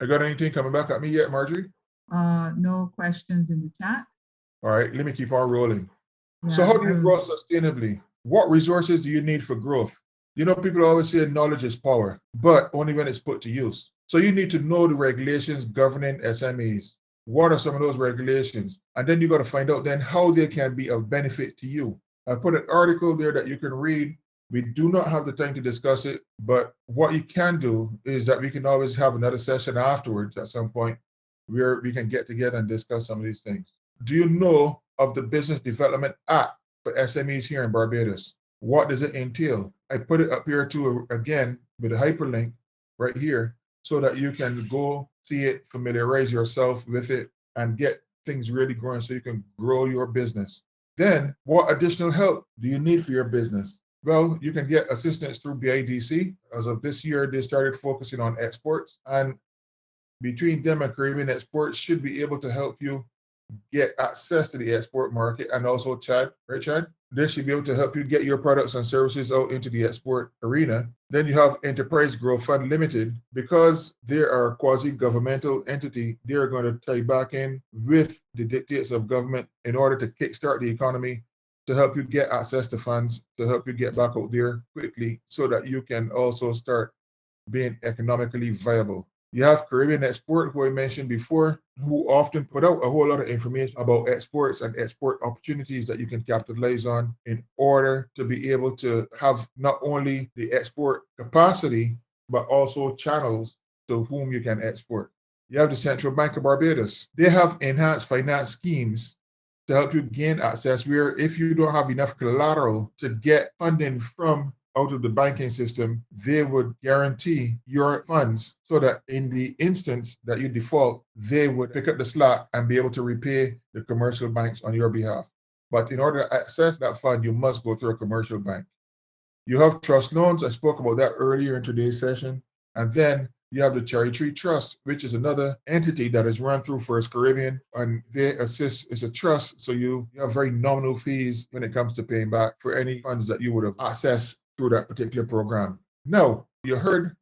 I got anything coming back at me yet, Marjorie? No questions in the chat. All right, let me keep on rolling. So Yeah, how do you grow sustainably? What resources do you need for growth? People always say knowledge is power, but only when it's put to use. So you need to know the regulations governing SMEs. What are some of those regulations? And then you got to find out then how they can be of benefit to you. I put an article there that you can read. We do not have the time to discuss it, but what you can do is that we can always have another session afterwards at some point where we can get together and discuss some of these things. Do you know of the Business Development Act for SMEs here in Barbados? What does it entail? I put it up here too, again, with a hyperlink right here so that you can go see it, familiarize yourself with it, and get things really growing so you can grow your business. Then, what additional help do you need for your business? Well, you can get assistance through BIDC. As of this year, they started focusing on exports, and between them and Caribbean Exports should be able to help you get access to the export market, and also Chad, right, Chad? They should be able to help you get your products and services out into the export arena. Then you have Enterprise Growth Fund Limited. Because they are a quasi-governmental entity, they are going to tie back in with the dictates of government in order to kickstart the economy, to help you get access to funds, to help you get back out there quickly so that you can also start being economically viable. You have Caribbean Export, who I mentioned before, who often put out a whole lot of information about exports and export opportunities that you can capitalize on in order to be able to have not only the export capacity, but also channels to whom you can export. You have the Central Bank of Barbados. They have enhanced finance schemes to help you gain access where if you don't have enough collateral to get funding from out of the banking system, they would guarantee your funds so that in the instance that you default, they would pick up the slack and be able to repay the commercial banks on your behalf. But in order to access that fund, you must go through a commercial bank. You have trust loans. I spoke about that earlier in today's session. And then you have the Cherry Tree Trust, which is another entity that is run through First Caribbean, and they assist. It's a trust, so you have very nominal fees when it comes to paying back for any funds that you would have accessed through that particular program. Now, you heard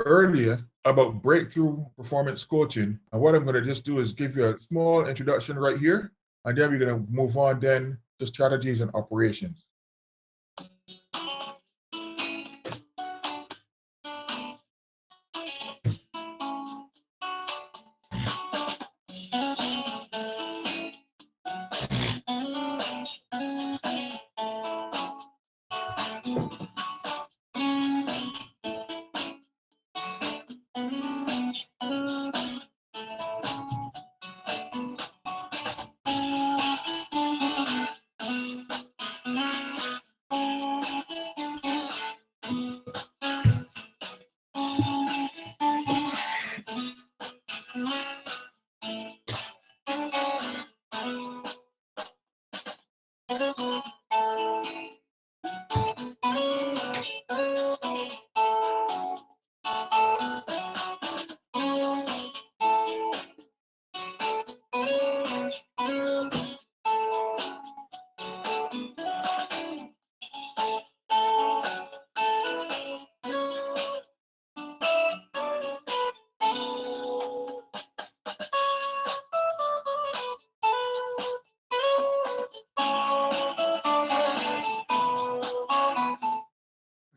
earlier about breakthrough performance coaching, and what I'm going to just do is give you a small introduction right here, and then we're going to move on then to strategies and operations.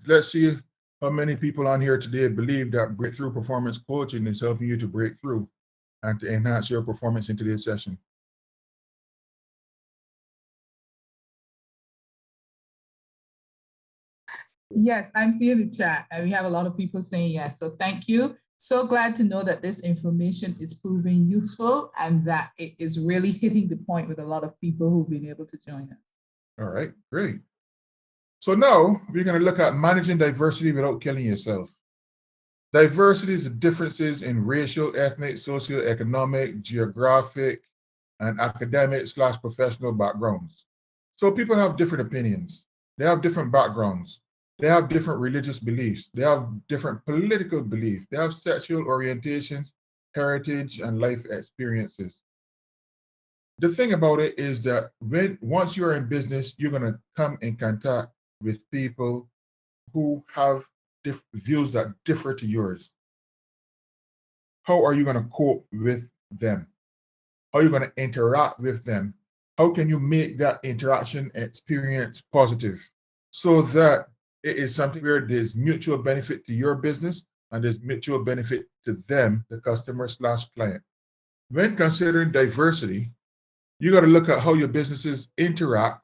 Let's see how many people on here today believe that breakthrough performance coaching is helping you to break through and to enhance your performance in today's session. Yes, I'm seeing the chat, and we have a lot of people saying yes. So thank you. So glad to know that this information is proving useful and that it is really hitting the point with a lot of people who've been able to join us. All right, great. So now we're going to look at managing diversity without killing yourself. Diversity is the differences in racial, ethnic, socioeconomic, geographic, and academic/professional backgrounds. So people have different opinions. They have different backgrounds. They have different religious beliefs. They have different political beliefs. They have sexual orientations, heritage, and life experiences. The thing about it is that once you're in business, you're going to come in contact with people who have views that differ to yours. how are you going to cope with them? How are you going to interact with them? How can you make that interaction experience positive so that it is something where there's mutual benefit to your business and there's mutual benefit to them, the customer/client? When considering diversity, you got to look at how your businesses interact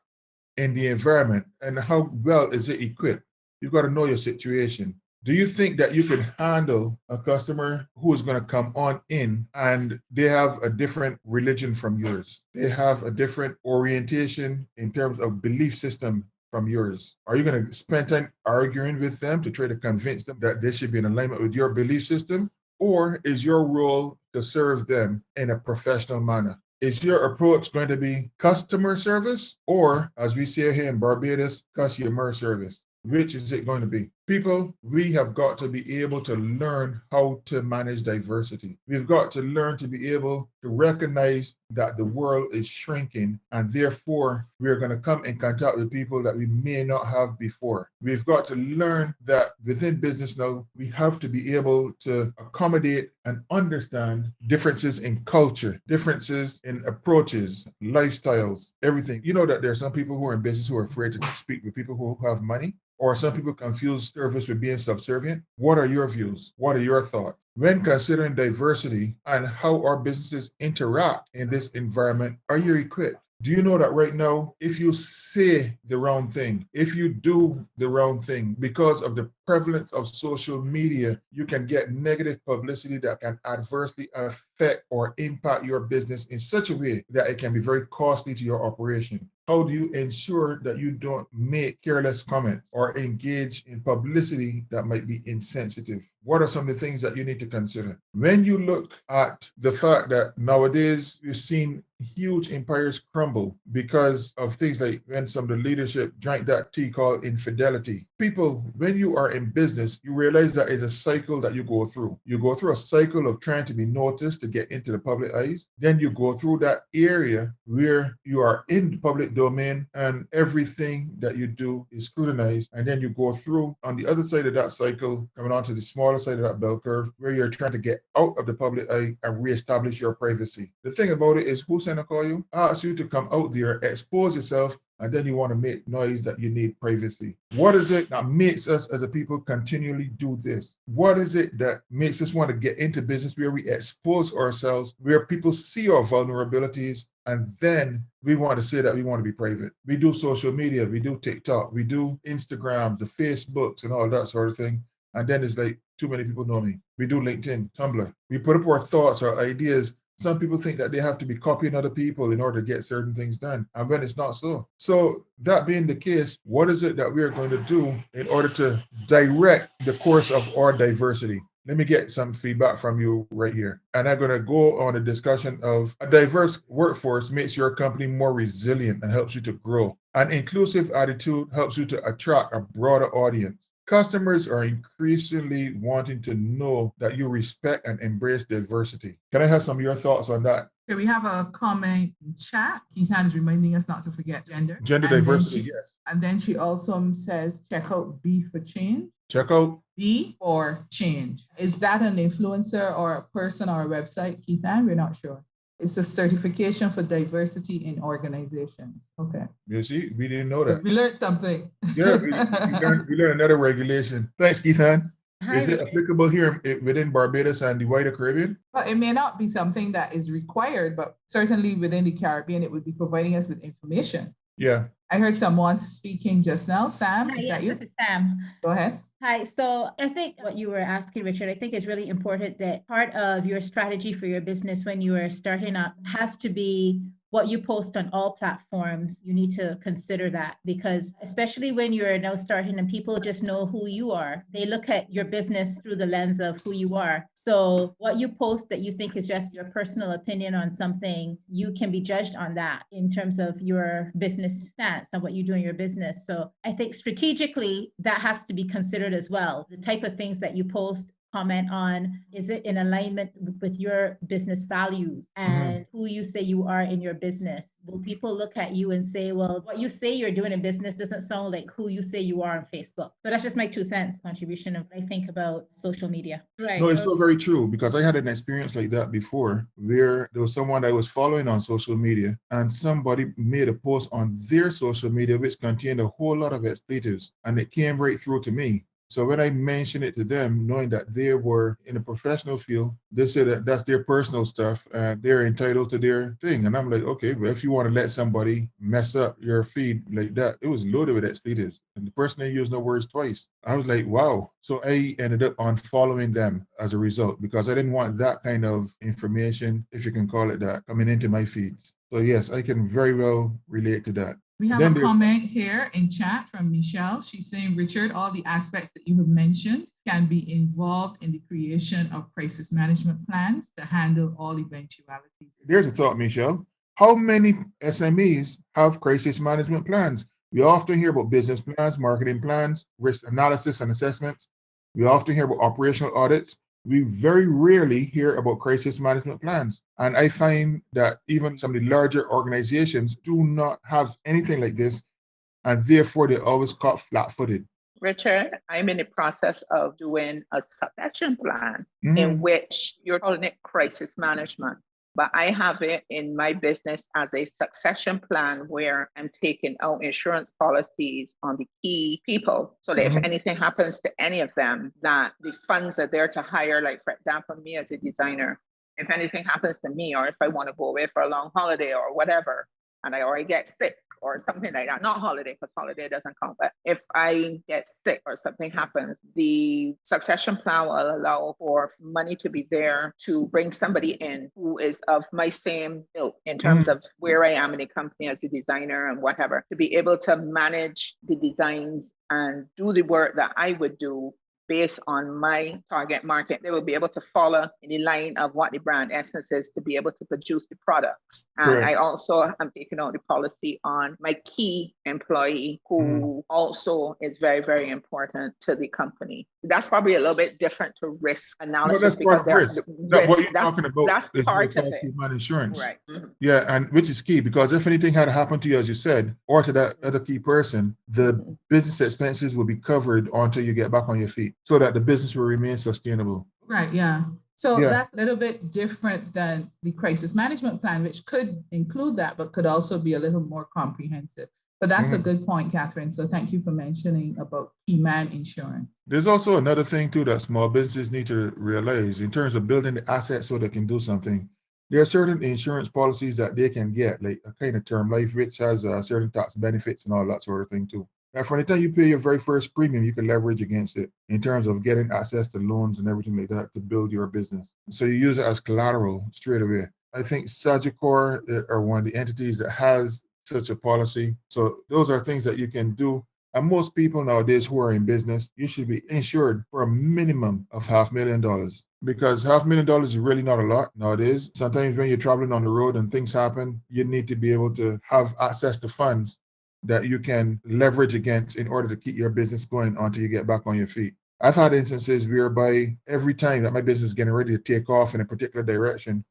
in the environment and how well is it equipped. You've got to know your situation. Do you think that you can handle a customer who is going to come on in and they have a different religion from yours? They have a different orientation in terms of belief system from yours. Are you going to spend time arguing with them to try to convince them that they should be in alignment with your belief system? Or is your role to serve them in a professional manner? Is your approach going to be customer service or, as we say here in Barbados, customer service? Which is it going to be? People, we have got to be able to learn how to manage diversity. We've got to learn to be able to recognize that the world is shrinking and therefore we're going to come in contact with people that we may not have before. We've got to learn that within business now, we have to be able to accommodate and understand differences in culture, differences in approaches, lifestyles, everything. You know that there are some people who are in business who are afraid to speak with people who have money, or some people confuse service with being subservient. What are your views? What are your thoughts? When considering diversity and how our businesses interact in this environment, are you equipped? Do you know that right now, if you say the wrong thing, if you do the wrong thing, because of the prevalence of social media, you can get negative publicity that can adversely affect or impact your business in such a way that it can be very costly to your operation? How do you ensure that you don't make careless comments or engage in publicity that might be insensitive? What are some of the things that you need to consider? When you look at the fact that nowadays we've seen huge empires crumble because of things like when some of the leadership drank that tea called infidelity. People, when you are in business, you realize that it's a cycle that you go through. You go through a cycle of trying to be noticed to get into the public eyes. Then you go through that area where you are in the public domain and everything that you do is scrutinized. And then you go through on the other side of that cycle, coming onto the smaller side of that bell curve, where you're trying to get out of the public eye and reestablish your privacy. The thing about it is, who sent a call you? Ask you to come out there, expose yourself, and then you want to make noise that you need privacy. What is it that makes us as a people continually do this? What is it that makes us want to get into business where we expose ourselves, where people see our vulnerabilities, and then we want to say that we want to be private? We do social media, we do TikTok, we do Instagram, the Facebooks, and all that sort of thing. And then it's like, too many people know me. We do LinkedIn, Tumblr. We put up our thoughts, our ideas. Some people think that they have to be copying other people in order to get certain things done. And when it's not so. So that being the case, what is it that we are going to do in order to direct the course of our diversity? Let me get some feedback from you right here. And I'm going to go on a discussion of a diverse workforce makes your company more resilient and helps you to grow. An inclusive attitude helps you to attract a broader audience. Customers are increasingly wanting to know that you respect and embrace diversity. Can I have some of your thoughts on that? Okay, we have a comment in chat. Keithan is reminding us not to forget gender. Gender diversity, yes. And then she also says, check out B for change. Check out B for change. Is that an influencer or a person or a website, Keithan? We're not sure. It's a certification for diversity in organizations. Okay. You see, we didn't know that. We learned something. Yeah, we learned another regulation. Thanks, Keithan. Is it applicable here within Barbados and the wider Caribbean? Well, it may not be something that is required, but certainly within the Caribbean, it would be providing us with information. Yeah. I heard someone speaking just now. Sam, is that you? This is Sam. Go ahead. Hi. So I think what you were asking, Richard, I think is really important that part of your strategy for your business when you are starting up has to be what you post on all platforms. You need to consider that, because especially when you're now starting and people just know who you are, they look at your business through the lens of who you are. So what you post that you think is just your personal opinion on something, you can be judged on that in terms of your business stance and what you do in your business. So I think strategically that has to be considered as well. The type of things that you post, comment on, is it in alignment with your business values and who you say you are in your business? Will people look at you and say, well, what you say you're doing in business doesn't sound like who you say you are on Facebook? So that's just my 2 cents contribution of what I think about social media. Right. No, it's so very true, because I had an experience like that before, where there was someone I was following on social media, and somebody made a post on their social media which contained a whole lot of expletives, and it came right through to me. So when I mentioned it to them, knowing that they were in a professional field, they said that that's their personal stuff and they're entitled to their thing. And I'm like, okay, but if you want to let somebody mess up your feed like that, it was loaded with expletives. And the person they used no words twice. I was like, wow. So I ended up unfollowing them as a result, because I didn't want that kind of information, if you can call it that, coming into my feeds. So yes, I can very well relate to that. We have a comment here in chat from Michelle. She's saying, Richard, all the aspects that you have mentioned can be involved in the creation of crisis management plans to handle all eventualities. There's a thought, Michelle. How many SMEs have crisis management plans? We often hear about business plans, marketing plans, risk analysis and assessments. We often hear about operational audits. We very rarely hear about crisis management plans. And I find that even some of the larger organizations do not have anything like this, and therefore they're always caught flat-footed. Richard, I'm in the process of doing a succession plan in which you're calling it crisis management. But I have it in my business as a succession plan where I'm taking out insurance policies on the key people so that if anything happens to any of them, that the funds are there to hire, like, for example, me as a designer. If anything happens to me, or if I want to go away for a long holiday or whatever, and I already get sick or something like that, not holiday, because holiday doesn't count, but if I get sick or something happens, the succession plan will allow for money to be there to bring somebody in who is of my same ilk in terms of where I am in the company as a designer and whatever, to be able to manage the designs and do the work that I would do based on my target market. They will be able to follow in the line of what the brand essence is to be able to produce the products. And I also am taking out the policy on my key employee, who also is very, very important to the company. That's probably a little bit different to risk analysis, because what you're talking about that's is part of it. Insurance. Right. Yeah, and which is key, because if anything had happened to you, as you said, or to that other key person, the business expenses will be covered until you get back on your feet, so that the business will remain sustainable. Right, yeah. So that's a little bit different than the crisis management plan, which could include that, but could also be a little more comprehensive. But that's a good point, Catherine. So thank you for mentioning about key man insurance. There's also another thing too that small businesses need to realize in terms of building the assets so they can do something. There are certain insurance policies that they can get, like a kind of term life, which has certain tax benefits and all that sort of thing too. Now, from the time you pay your very first premium, you can leverage against it in terms of getting access to loans and everything like that to build your business. So you use it as collateral straight away. I think Sagicor are one of the entities that has such a policy. So those are things that you can do. And most people nowadays who are in business, you should be insured for a minimum of $500,000, because $500,000 is really not a lot nowadays. Sometimes when you're traveling on the road and things happen, you need to be able to have access to funds that you can leverage against in order to keep your business going until you get back on your feet. I've had instances whereby every time that my business was getting ready to take off in a particular direction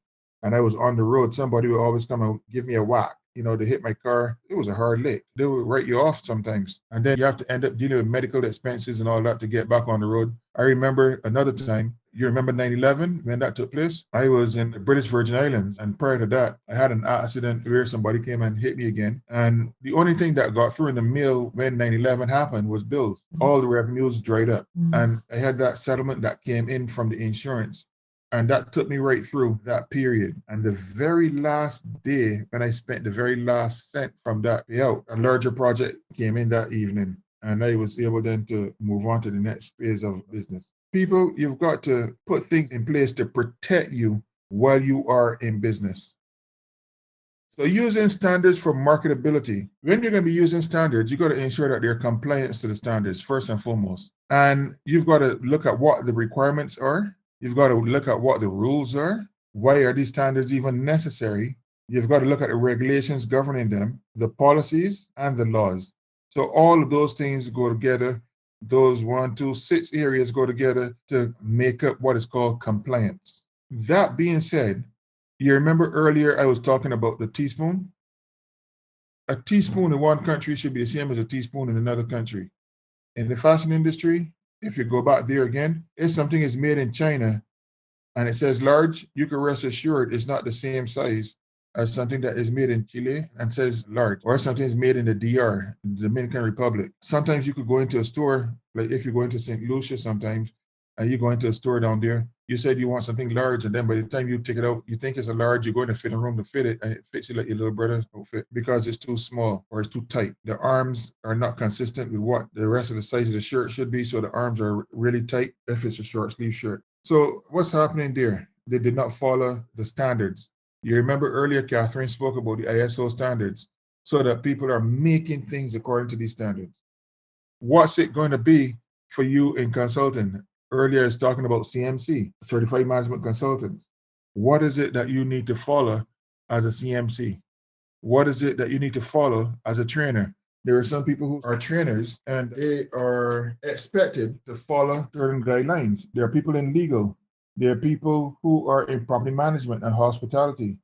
and I was on the road, somebody would always come and give me a whack, to hit my car. It was a hard lick. They would write you off sometimes. And then you have to end up dealing with medical expenses and all that to get back on the road. I remember another time, you remember 9/11 when that took place? I was in the British Virgin Islands, and prior to that, I had an accident where somebody came and hit me again. And the only thing that got through in the mail when 9/11 happened was bills. All the revenues dried up. And I had that settlement that came in from the insurance. And that took me right through that period. And the very last day, when I spent the very last cent from that payout, a larger project came in that evening. And I was able then to move on to the next phase of business. People, you've got to put things in place to protect you while you are in business. So using standards for marketability. When you're going to be using standards, you've got to ensure that they're compliant to the standards first and foremost. And you've got to look at what the requirements are. You've got to look at what the rules are. Why are these standards even necessary? You've got to look at the regulations governing them, the policies, and the laws. So all of those things go together those 1, 2, 6 areas go together to make up what is called compliance. That being said, you remember earlier I was talking about the teaspoon? A teaspoon in one country should be the same as a teaspoon in another country. In the fashion industry, if you go back there again, if something is made in China and it says large, you can rest assured it's not the same size as something that is made in Chile and says large, or something is made in the DR, the Dominican Republic. Sometimes you could go into a store, like if you go into St. Lucia sometimes, and you go into a store down there, you said you want something large, and then by the time you take it out, you think it's a large, you go in the fitting room to fit it, and it fits you like your little brother's outfit because it's too small or it's too tight. The arms are not consistent with what the rest of the size of the shirt should be, so the arms are really tight if it's a short sleeve shirt. So what's happening there? They did not follow the standards. You remember earlier, Catherine spoke about the ISO standards, so that people are making things according to these standards. What's it going to be for you in consulting? Earlier, I was talking about CMC, Certified Management Consultants. What is it that you need to follow as a CMC? What is it that you need to follow as a trainer? There are some people who are trainers and they are expected to follow certain guidelines. There are people in legal. There are people who are in property management and hospitality.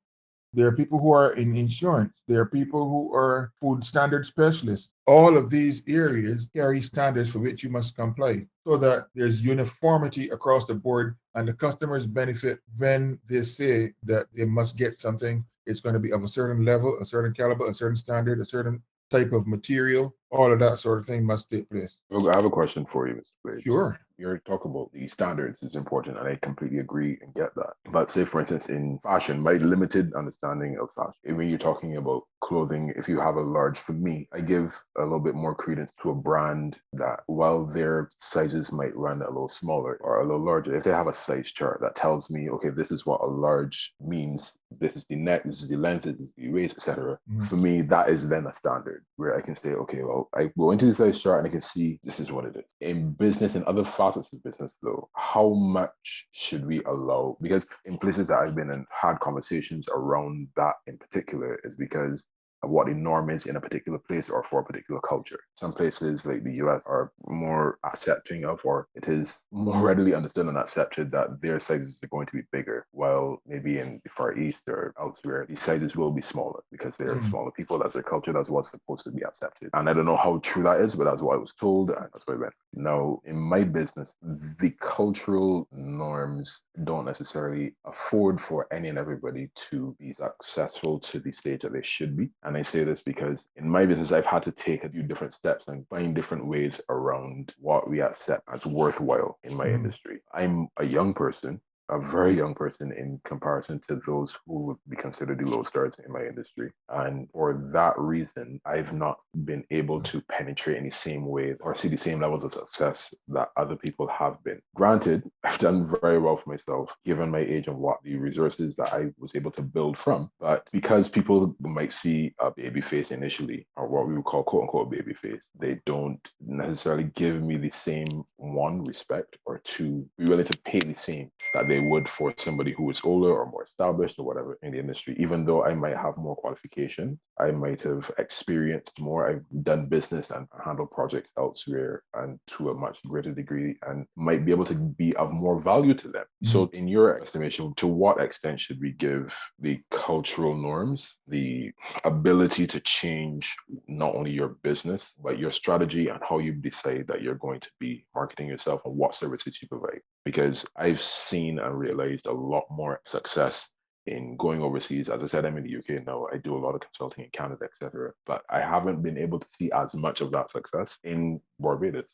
There are people who are in insurance. There are people who are food standard specialists. All of these areas carry standards for which you must comply so that there's uniformity across the board and the customers benefit when they say that they must get something. It's going to be of a certain level, a certain caliber, a certain standard, a certain type of material. All of that sort of thing must take place. I have a question for you, Mr. Blades. Sure. You're talking about the standards is important, and I completely agree and get that. But say, for instance, in fashion, my limited understanding of fashion, when you're talking about clothing, if you have a large, for me, I give a little bit more credence to a brand that while their sizes might run a little smaller or a little larger, if they have a size chart that tells me, okay, this is what a large means, this is the neck, this is the length, this is the waist, etc. For me, that is then a standard where I can say, okay, well, I go into the size chart and I can see this is what it is. In business and other facets of business, though, how much should we allow? Because in places that I've been and had conversations around that in particular is because of what the norm is in a particular place or for a particular culture. Some places like the US are more accepting of, or it is more readily understood and accepted that their sizes are going to be bigger, while maybe in the Far East or elsewhere, these sizes will be smaller because they're smaller people, that's their culture, that's what's supposed to be accepted. And I don't know how true that is, but that's what I was told, and that's what I went. Now, in my business, the cultural norms don't necessarily afford for any and everybody to be successful to the stage that they should be. And I say this because in my business, I've had to take a few different steps and find different ways around what we accept as worthwhile in my industry. I'm a young person, a very young person in comparison to those who would be considered the low stars in my industry. And for that reason, I've not been able to penetrate in the same way or see the same levels of success that other people have been. Granted, I've done very well for myself, given my age and what the resources that I was able to build from. But because people might see a baby face initially, or what we would call quote unquote baby face, they don't necessarily give me the same, one, respect, or two, be willing to pay the same that they would for somebody who is older or more established or whatever in the industry. Even though I might have more qualifications, I might have experienced more, I've done business and handled projects elsewhere and to a much greater degree, and might be able to be of more value to them. So in your estimation, to what extent should we give the cultural norms the ability to change not only your business, but your strategy and how you decide that you're going to be marketing yourself and what services you provide? Because I've seen and realized a lot more success in going overseas. As I said, I'm in the UK now. I do a lot of consulting in Canada, etc. But I haven't been able to see as much of that success in Barbados.